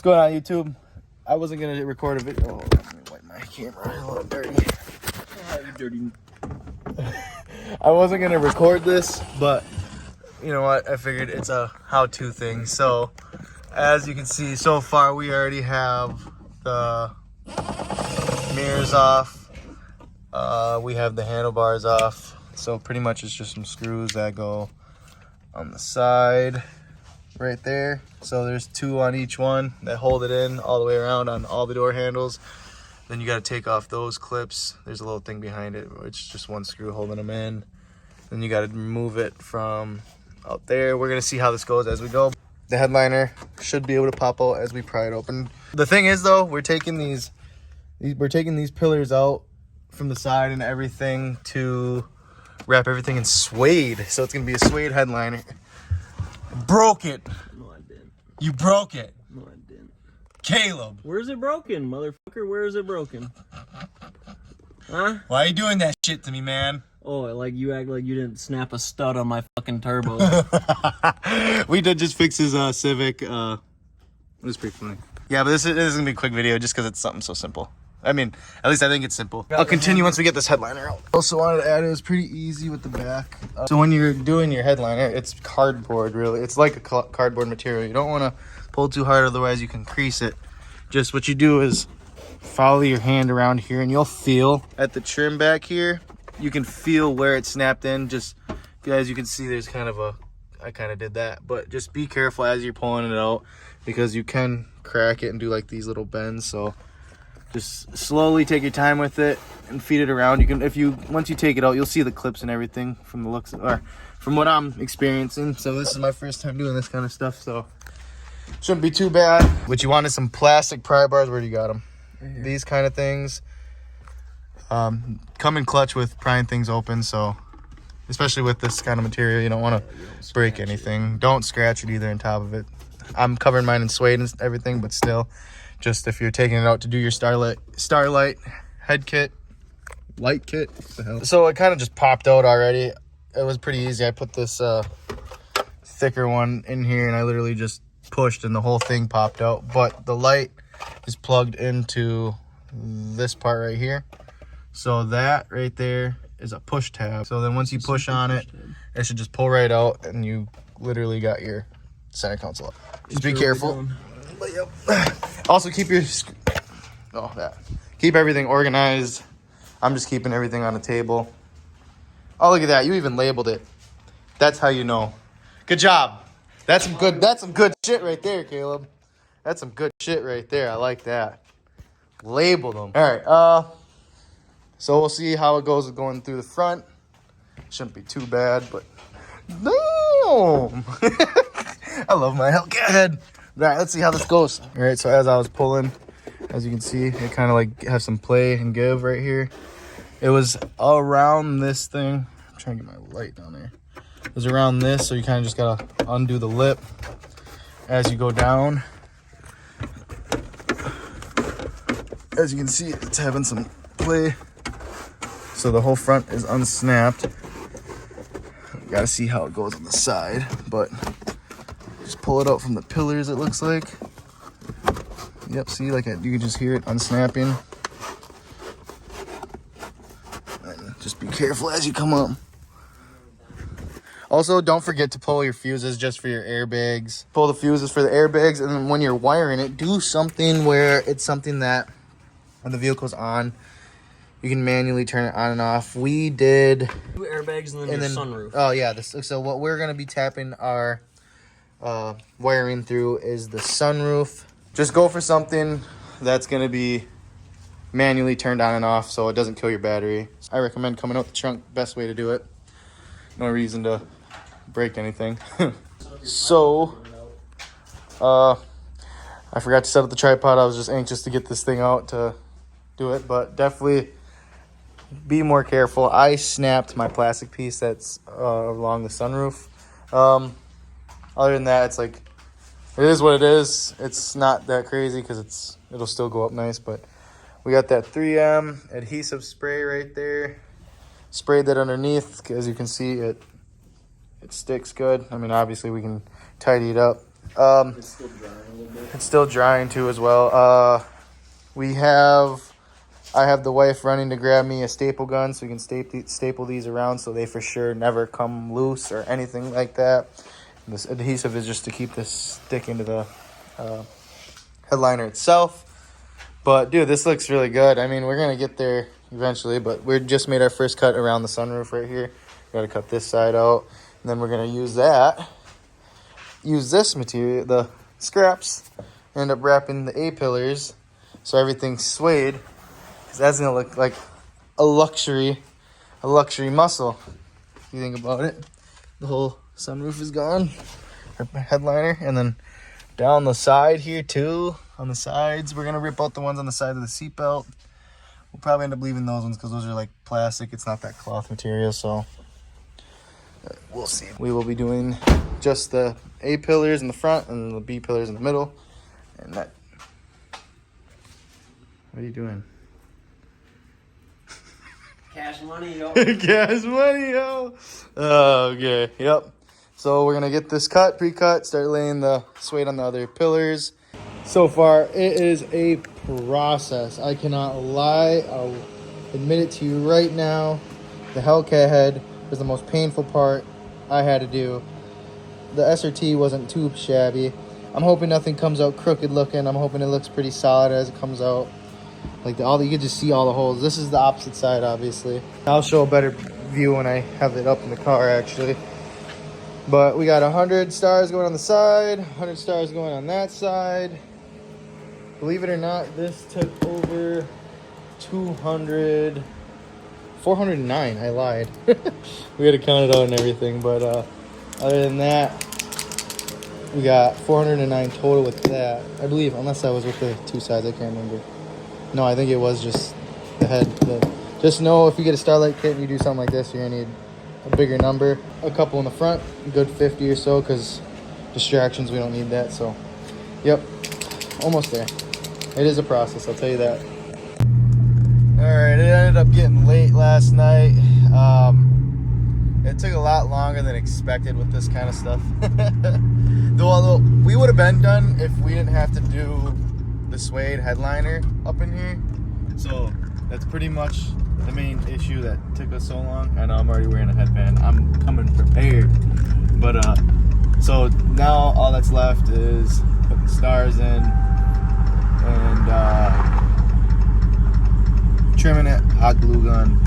What's going on, YouTube? I wasn't gonna record a video. Oh, let me wipe my camera. It's a little dirty. Dirty. I wasn't gonna record this, but you know what? I figured it's a how-to thing. So, as you can see, so far we already have the mirrors off. We have the handlebars off. So pretty much it's just some screws that go on the side right there. So there's two on each one that hold it in all the way around on all the door handles. Then you got to take off those clips. There's a little thing behind it, which is just one screw holding them in. Then you got to remove it from out there. We're gonna see how this goes as we go. The headliner should be able to pop out as we pry it open. The thing is though, we're taking these pillars out from the side and everything to wrap everything in suede. So it's gonna be a suede headliner. Broke it. No, I didn't. You broke it. No, I didn't. Caleb. Where's it broken, motherfucker? Where is it broken? Huh? Why are you doing that shit to me, man? Oh, like you act like you didn't snap a stud on my fucking turbo. We did just fix his Civic. It was pretty funny. Yeah, but this is gonna be a quick video just because it's something so simple. I mean, at least I think it's simple. I'll continue once we get this headliner out. Also wanted to add, it was pretty easy with the back. So when you're doing your headliner, it's cardboard, really. It's like a cardboard material. You don't want to pull too hard, otherwise you can crease it. Just what you do is follow your hand around here, and you'll feel at the trim back here, you can feel where it's snapped in. Just, as you can see, there's kind of a, I kind of did that. But just be careful as you're pulling it out, because you can crack it and do like these little bends. So just slowly take your time with it and feed it around. You can, once you take it out, you'll see the clips and everything from the looks, or from what I'm experiencing. So this is my first time doing this kind of stuff, so shouldn't be too bad. What you want is some plastic pry bars. Where do you got them? Right, these kind of things come in clutch with prying things open. So especially with this kind of material, you don't want to break anything. Don't scratch it either on top of it. I'm covering mine in suede and everything, but still, just if you're taking it out to do your Starlight head kit, light kit. What the hell? So it kind of just popped out already. It was pretty easy. I put this thicker one in here, and I literally just pushed and the whole thing popped out. But the light is plugged into this part right here. So that right there is a push tab. So then once you push on it, it should just pull right out, and you literally got your center console up. Just be careful. But yep. Also keep your keep everything organized. I'm just keeping everything on the table. Oh, look at that. You even labeled it. That's how you know. Good job. That's some good shit right there, Caleb. That's some good shit right there. I like that. Label them. All right. So we'll see how it goes with going through the front. Shouldn't be too bad, but no. I love my Hellcat head. All right, let's see how this goes. All right, so as I was pulling, as you can see, it kind of like has some play and give right here. It was around this thing. I'm trying to get my light down there. It was around this, so you kind of just gotta undo the lip as you go down. As you can see, it's having some play. So the whole front is unsnapped. You gotta see how it goes on the side, but just pull it out from the pillars, it looks like. Yep, see, like you can just hear it unsnapping. And just be careful as you come up. Also, don't forget to pull your fuses just for your airbags. Pull the fuses for the airbags, and then when you're wiring it, do something where it's something that when the vehicle's on, you can manually turn it on and off. We did 2 airbags and then your sunroof. Oh yeah, so what we're gonna be tapping our wiring through is the sunroof. Just go for something that's gonna be manually turned on and off so it doesn't kill your battery. I recommend coming out the trunk, best way to do it. No reason to break anything. So I forgot to set up the tripod. I was just anxious to get this thing out to do it, but definitely be more careful. I snapped my plastic piece that's along the sunroof. Other than that, it's like, it is what it is. It's not that crazy because it'll still go up nice, but we got that 3M adhesive spray right there. Sprayed that underneath. As you can see, it sticks good. I mean, obviously we can tidy it up It's still drying a little bit. It's still drying too as well. I have the wife running to grab me a staple gun so we can staple these around so they for sure never come loose or anything like that. And this adhesive is just to keep this stick into the headliner itself. But dude, this looks really good. I mean, we're gonna get there eventually, but we just made our first cut around the sunroof right here. Got to cut this side out, and then we're gonna use this material, the scraps, end up wrapping the A-pillars so everything's suede, because that's gonna look like a luxury muscle. If you think about it, the whole sunroof is gone, our headliner, and then down the side here too. On the sides, we're gonna rip out the ones on the side of the seatbelt. We'll probably end up leaving those ones because those are like plastic. It's not that cloth material, so we'll see. We will be doing just the A pillars in the front and the B pillars in the middle. And that. What are you doing? Cash money, yo. Cash money, yo. Oh, okay. Yep. So we're gonna get this cut, pre-cut, start laying the suede on the other pillars. So far, it is a process. I cannot lie. I'll admit it to you right now. The Hellcat head was the most painful part I had to do. The SRT wasn't too shabby. I'm hoping nothing comes out crooked looking. I'm hoping it looks pretty solid as it comes out. Like you can just see all the holes. This is the opposite side, obviously. I'll show a better view when I have it up in the car, actually. But we got 100 stars going on the side, 100 stars going on that side. Believe it or not, this took over 409. I lied. We had to count it out and everything, but other than that, we got 409 total with that. I believe, unless that was with the two sides, I can't remember. No, I think it was just the head. Just know if you get a Starlight kit and you do something like this, you're gonna need a bigger number. A couple in the front, a good 50 or so, because distractions, we don't need that. So, yep, almost there. It is a process, I'll tell you that. All right, it ended up getting late last night. It took a lot longer than expected with this kind of stuff. Though we would have been done if we didn't have to do the suede headliner up in here. So that's pretty much the main issue that took us so long. I know I'm already wearing a headband. I'm coming prepared. But so now all that's left is putting the stars in and trimming it, hot glue gun,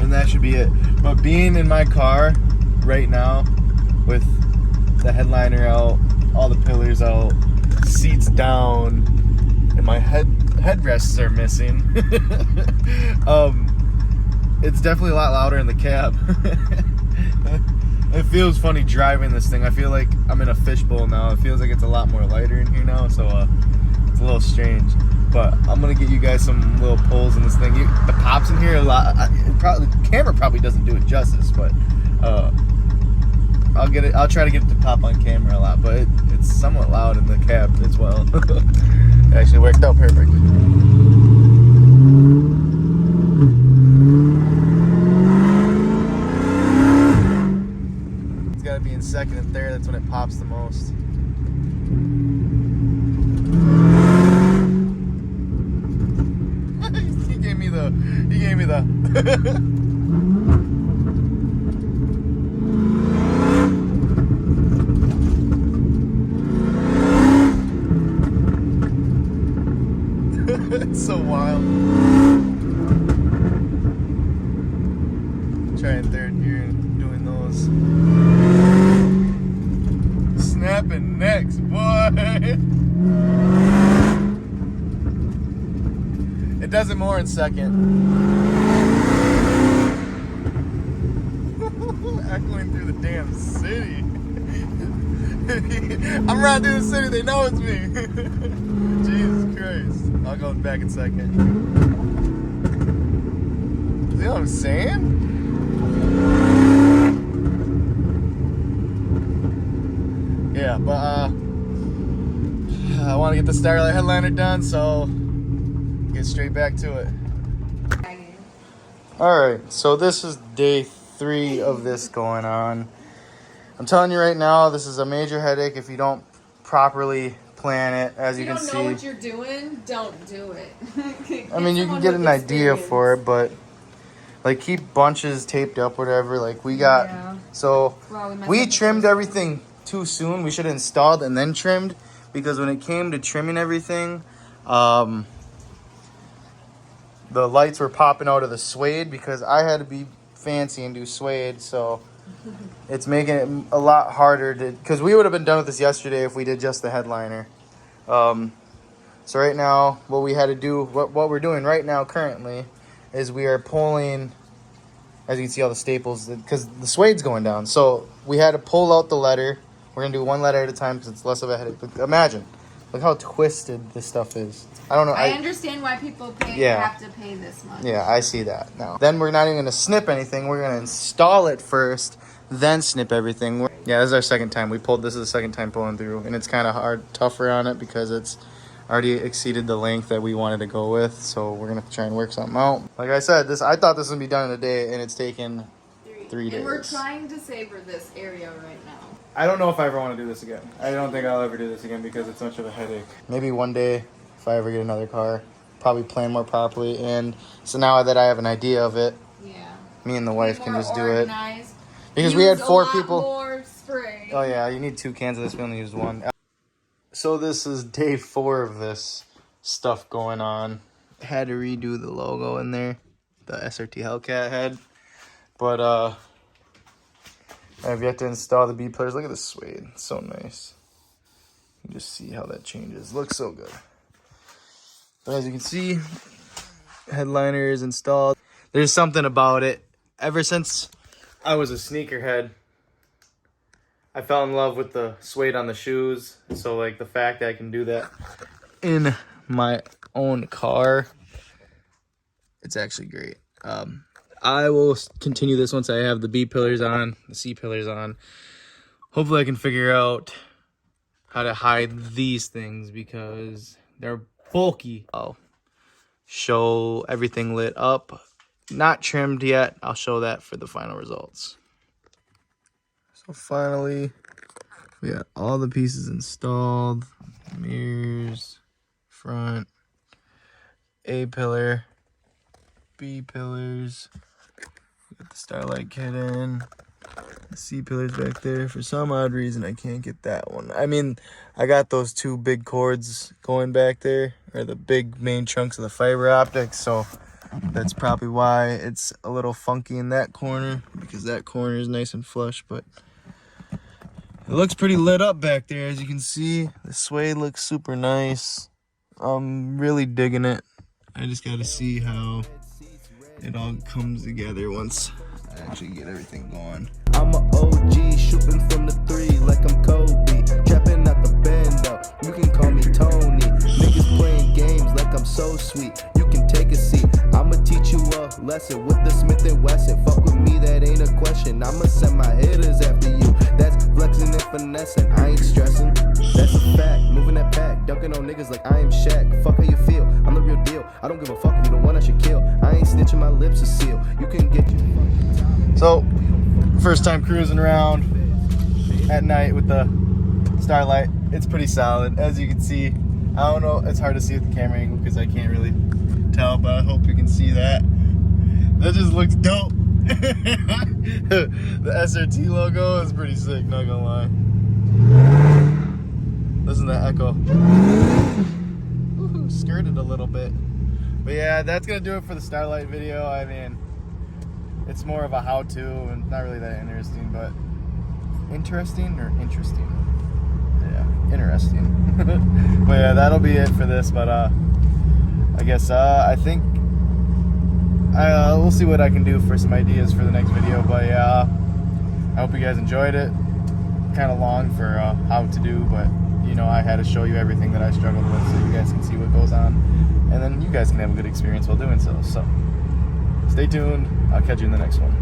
and that should be it. But being in my car right now with the headliner out, all the pillars out, seats down, and my headrests are missing. It's definitely a lot louder in the cab. It feels funny driving this thing. I feel like I'm in a fishbowl now. It feels like it's a lot more lighter in here now, so it's a little strange. But I'm gonna get you guys some little pulls in this thing. The pops in here a lot. The camera probably doesn't do it justice, but I'll get it. I'll try to get it to pop on camera a lot, but it's somewhat loud in the cab as well. It actually worked out perfect. It's got to be in second and third. That's when it pops the most. He gave me the. It's so wild. Trying third gear and doing those. Snapping necks, boy. It does it more in second. Echoing through the damn city. I'm riding through the city, they know it's me. Jesus Christ. I'll go back in second. See what I'm saying? Yeah, but I want to get the Starlight headliner done, so get straight back to it. Alright, so this is day 3 of this going on. I'm telling you right now, this is a major headache if you don't properly plan it. As you If you can don't see, know what you're doing, don't do it. I mean, you can get an idea for it, but like keep bunches taped up, whatever. Like we got, Yeah. so Wow, we trimmed everything too soon. We should have installed and then trimmed, because when it came to trimming everything, the lights were popping out of the Suede because I had to be fancy and do Suede, so it's making it a lot harder to, because we would have been done with this yesterday if we did just the headliner. So right now, what we had to do, what we're doing right now currently, is we are pulling, as you can see all the staples, because the Suede's going down. So we had to pull out the letter. We're going to do one letter at a time because it's less of a headache. But imagine, look how twisted this stuff is. I don't know. I understand why people have to pay this much. Yeah, I see that now. Then we're not even going to snip anything. We're going to install it first, then snip everything. Yeah, this is our second time. This is the second time pulling through. And it's kind of tougher on it because it's already exceeded the length that we wanted to go with. So we're going to try and work something out. Like I said, I thought this would be done in a day, and it's taken 3 days. And we're trying to savor this area right now. I don't know if I ever want to do this again. I don't think I'll ever do this again because it's much of a headache. Maybe one day, if I ever get another car, probably plan more properly. And so now that I have an idea of it, me and the wife can just do it. Because we had 4 people. More spray. Oh yeah, you need 2 cans of this. We only used 1. So this is day 4 of this stuff going on. Had to redo the logo in there, the SRT Hellcat head. But I've yet to install the B pillars. Look at this Suede, it's so nice. You can just see how that changes. Looks so good. But as you can see, headliner is installed. There's something about it. Ever since I was a sneakerhead, I fell in love with the Suede on the shoes. So like the fact that I can do that in my own car, it's actually great. I will continue this once I have the B pillars on, the C pillars on. Hopefully I can figure out how to hide these things because they're bulky. I'll show everything lit up. Not trimmed yet. I'll show that for the final results. So finally, we got all the pieces installed. Mirrors, front, A pillar, B pillars. Got the Starlight kit in. The C pillars back there. For some odd reason, I can't get that one. I mean, I got those 2 big cords going back there, or the big main chunks of the fiber optics, so that's probably why it's a little funky in that corner, because that corner is nice and flush, but it looks pretty lit up back there. As you can see, the Suede looks super nice. I'm really digging it. I just got to see how it all comes together once I actually get everything going. I'm a OG, shooting from the 3 like I'm Kobe. Trapping out the bando, you can call me Tony. Niggas playing games like I'm so sweet. You can take a seat, I'ma teach you a lesson with the Smith & Wesson. Fuck with me, that ain't a question. I'ma send my hitters after you. That's flexing and finessing, I ain't stressing. That's a fact, moving that pack, dunking on niggas like I am Shaq. Fuck how you feel, I'm the real deal. I don't give a fuck if you the one I should kill. I ain't snitching, my lips are sealed. You can get your fucking time. So, first time cruising around at night with the Starlight. It's pretty solid, as you can see. I don't know, it's hard to see with the camera angle because I can't really tell, but I hope you can see that. That just looks dope. The SRT logo is pretty sick, not gonna lie. Listen to that echo. Woohoo, skirted a little bit. But yeah, that's gonna do it for the Starlight video. I mean, it's more of a how-to and not really that interesting, but interesting. Yeah, interesting. But yeah, that'll be it for this. But I guess I think we'll see what I can do for some ideas for the next video. But yeah, I hope you guys enjoyed it. Kind of long for how to do, but you know, I had to show you everything that I struggled with so you guys can see what goes on, and then you guys can have a good experience while doing so. So stay tuned. I'll catch you in the next one.